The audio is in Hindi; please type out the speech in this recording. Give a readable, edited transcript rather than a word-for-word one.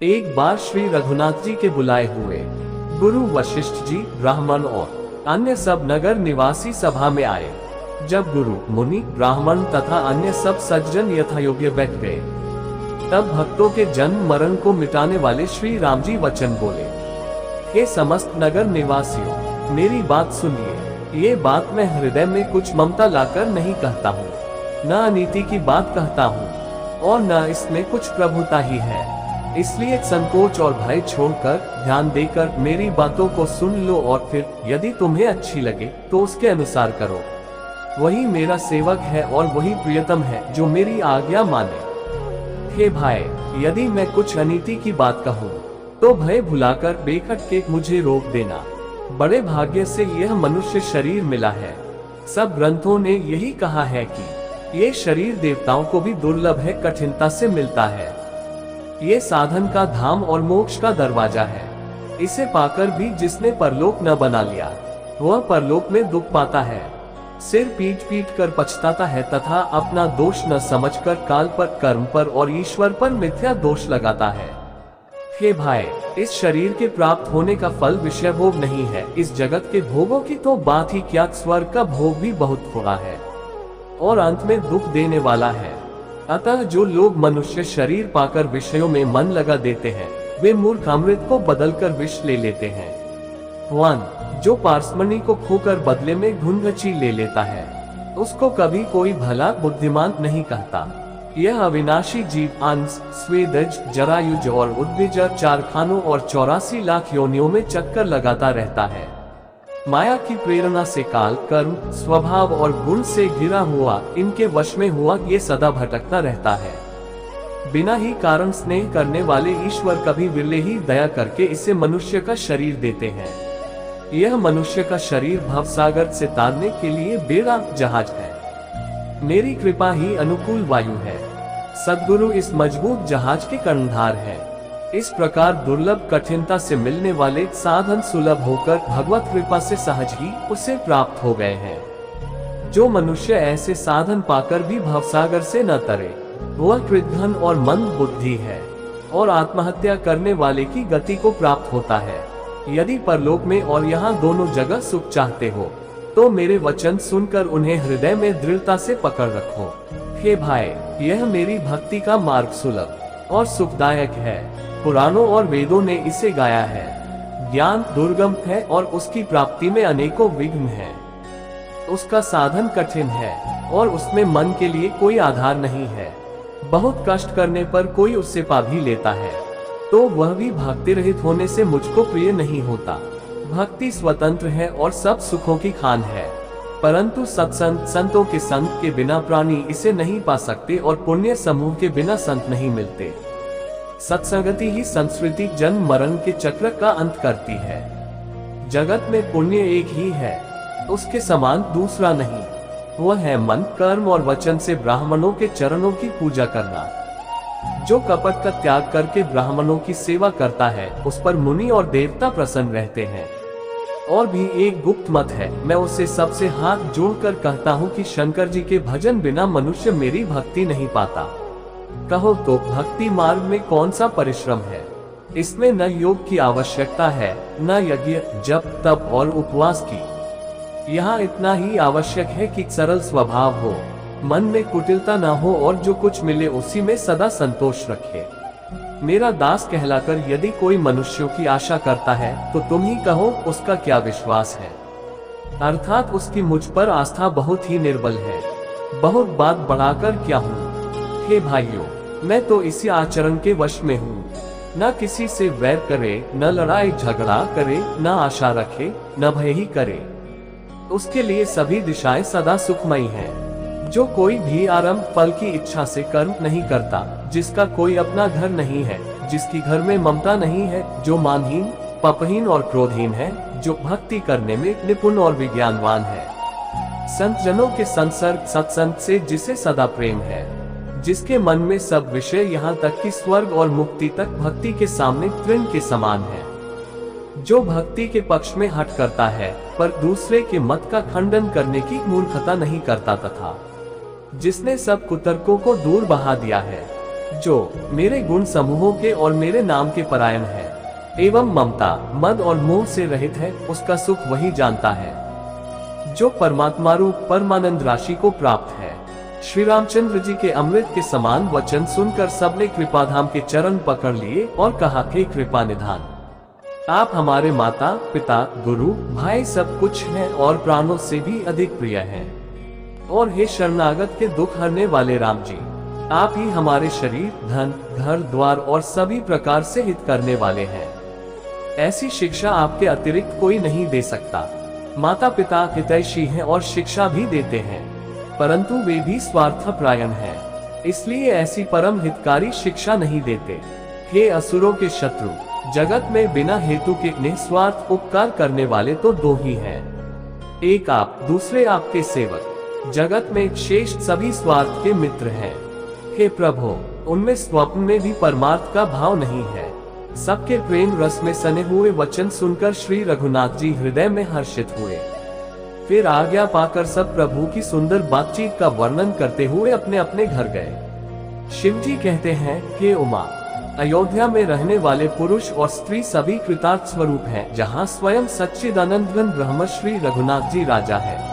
एक बार श्री रघुनाथ जी के बुलाए हुए गुरु वशिष्ठ जी, ब्राह्मण और अन्य सब नगर निवासी सभा में आए। जब गुरु, मुनि, ब्राह्मण तथा अन्य सब सज्जन यथायोग्य बैठ गए, तब भक्तों के जन्म मरण को मिटाने वाले श्री राम जी वचन बोले। हे समस्त नगर निवासियों, मेरी बात सुनिए। ये बात मैं हृदय में कुछ ममता लाकर नहीं कहता हूँ, न अनीति की बात कहता हूँ और न इसमें कुछ प्रभुता ही है। इसलिए संकोच और भय छोड़कर ध्यान देकर मेरी बातों को सुन लो और फिर यदि तुम्हें अच्छी लगे तो उसके अनुसार करो। वही मेरा सेवक है और वही प्रियतम है जो मेरी आज्ञा माने। हे भाई, यदि मैं कुछ अनीति की बात कहूँ तो भय भुलाकर बेखटके मुझे रोक देना। बड़े भाग्य से यह मनुष्य शरीर मिला है। सब ग्रंथों ने यही कहा है कि ये शरीर देवताओं को भी दुर्लभ है, कठिनता से मिलता है। ये साधन का धाम और मोक्ष का दरवाजा है। इसे पाकर भी जिसने परलोक न बना लिया, वह परलोक में दुख पाता है, सिर पीट पीट कर पछताता है तथा अपना दोष न समझकर काल पर, कर्म पर और ईश्वर पर मिथ्या दोष लगाता है। हे भाई, इस शरीर के प्राप्त होने का फल विषय भोग नहीं है। इस जगत के भोगों की तो बात ही क्या, स्वर्ग का भोग भी बहुत थोड़ा है और अंत में दुख देने वाला है। अतः जो लोग मनुष्य शरीर पाकर विषयों में मन लगा देते हैं, वे मूर्ख अमृत को बदलकर विष ले लेते हैं। 1. जो पारसमणि को खोकर बदले में घुंघची ले लेता है, उसको कभी कोई भला बुद्धिमान नहीं कहता। यह अविनाशी जीव अंश, स्वेदज, जरायुज और उद्भिजर 4 खानों और 84 लाख योनियों में चक्कर लगाता रहता है। माया की प्रेरणा से काल, कर्म, स्वभाव और गुण से घिरा हुआ, इनके वश में हुआ, ये सदा भटकता रहता है। बिना ही कारण स्नेह करने वाले ईश्वर कभी विरले ही दया करके इसे मनुष्य का शरीर देते हैं। यह मनुष्य का शरीर भवसागर से तारने के लिए बेड़ा जहाज है। मेरी कृपा ही अनुकूल वायु है। सद्गुरु इस मजबूत जहाज के कर्णधार है। इस प्रकार दुर्लभ, कठिनता से मिलने वाले साधन सुलभ होकर भगवत कृपा से सहज ही उसे प्राप्त हो गए हैं। जो मनुष्य ऐसे साधन पाकर भी भवसागर से न तरे, वह कृतघ्न और मंद बुद्धि है और आत्महत्या करने वाले की गति को प्राप्त होता है। यदि परलोक में और यहाँ दोनों जगह सुख चाहते हो तो मेरे वचन सुनकर उन्हें हृदय में दृढ़ता से पकड़ रखो। हे भाई, यह मेरी भक्ति का मार्ग सुलभ और सुखदायक है। पुराणों और वेदों ने इसे गाया है। ज्ञान दुर्गम है और उसकी प्राप्ति में अनेकों विघ्न हैं। उसका साधन कठिन है और उसमें मन के लिए कोई आधार नहीं है। बहुत कष्ट करने पर कोई उससे पा भी लेता है तो वह भी भक्ति रहित होने से मुझको प्रिय नहीं होता। भक्ति स्वतंत्र है और सब सुखों की खान है, परंतु सत्संग, संतों के संग के बिना प्राणी इसे नहीं पा सकते और पुण्य समूह के बिना संत नहीं मिलते। सत्संगति ही संस्कृति जन्म मरण के चक्र का अंत करती है। जगत में पुण्य एक ही है, उसके समान दूसरा नहीं। वह है मन, कर्म और वचन से ब्राह्मणों के चरणों की पूजा करना। जो कपट का त्याग करके ब्राह्मणों की सेवा करता है, उस पर मुनि और देवता प्रसन्न रहते हैं। और भी एक गुप्त मत है, मैं उसे सबसे हाथ जोड़कर कहता हूँ कि शंकर जी के भजन बिना मनुष्य मेरी भक्ति नहीं पाता। कहो तो भक्ति मार्ग में कौन सा परिश्रम है? इसमें न योग की आवश्यकता है, न यज्ञ, जप, तप और उपवास की। यहाँ इतना ही आवश्यक है कि सरल स्वभाव हो, मन में कुटिलता न हो और जो कुछ मिले उसी में सदा संतोष रखे। मेरा दास कहलाकर यदि कोई मनुष्यों की आशा करता है तो तुम ही कहो उसका क्या विश्वास है। अर्थात उसकी मुझ पर आस्था बहुत ही निर्बल है। बहुत बात बढ़ाकर क्या हूँ? हे भाइयों, मैं तो इसी आचरण के वश में हूँ। न किसी से वैर करे, न लड़ाई झगड़ा करे, न आशा रखे, न भय ही करे। उसके लिए सभी दिशाएं सदा सुखमयी हैं। जो कोई भी आरंभ फल की इच्छा से कर्म नहीं करता, जिसका कोई अपना घर नहीं है, जिसकी घर में ममता नहीं है, जो मानहीन, पापहीन और क्रोधहीन है, जो भक्ति करने में निपुण और विज्ञानवान है, संत जनों के संसर्ग सत्संग से जिसे सदा प्रेम है, जिसके मन में सब विषय यहाँ तक कि स्वर्ग और मुक्ति तक भक्ति के सामने तृण के समान है, जो भक्ति के पक्ष में हट करता है पर दूसरे के मत का खंडन करने की मूर्खता नहीं करता, तथा जिसने सब कुतर्कों को दूर बहा दिया है, जो मेरे गुण समूहों के और मेरे नाम के परायण है एवं ममता, मद और मोह से रहित है, उसका सुख वही जानता है जो परमात्मा रूप परमानंद राशि को प्राप्त है। श्री रामचंद्र जी के अमृत के समान वचन सुनकर सबने कृपाधाम के चरण पकड़ लिए और कहा, हे कृपा निधान, आप हमारे माता पिता गुरु भाई सब कुछ हैं और प्राणों से भी अधिक प्रिय हैं। और हे शरणागत के दुख हरने वाले राम जी, आप ही हमारे शरीर, धन, घर द्वार और सभी प्रकार से हित करने वाले हैं। ऐसी शिक्षा आपके अतिरिक्त कोई नहीं दे सकता। माता पिता हितैषी हैं और शिक्षा भी देते हैं, परंतु वे भी स्वार्थपरायण हैं, इसलिए ऐसी परम हितकारी शिक्षा नहीं देते। हे असुरों के शत्रु, जगत में बिना हेतु के निस्वार्थ उपकार करने वाले तो दो ही हैं, एक आप, दूसरे आपके सेवक। जगत में शेष सभी स्वार्थ के मित्र हैं। हे प्रभु, उनमें स्वप्न में भी परमार्थ का भाव नहीं है। सबके प्रेम रस में सने हुए वचन सुनकर श्री रघुनाथ जी हृदय में हर्षित हुए। फिर आज्ञा पाकर सब प्रभु की सुंदर बातचीत का वर्णन करते हुए अपने अपने घर गए। शिव जी कहते हैं, हे उमा, अयोध्या में रहने वाले पुरुष और स्त्री सभी कृतार्थ स्वरूप हैं, जहाँ स्वयं सच्चिदानंद घन ब्रह्म श्री रघुनाथ जी राजा है।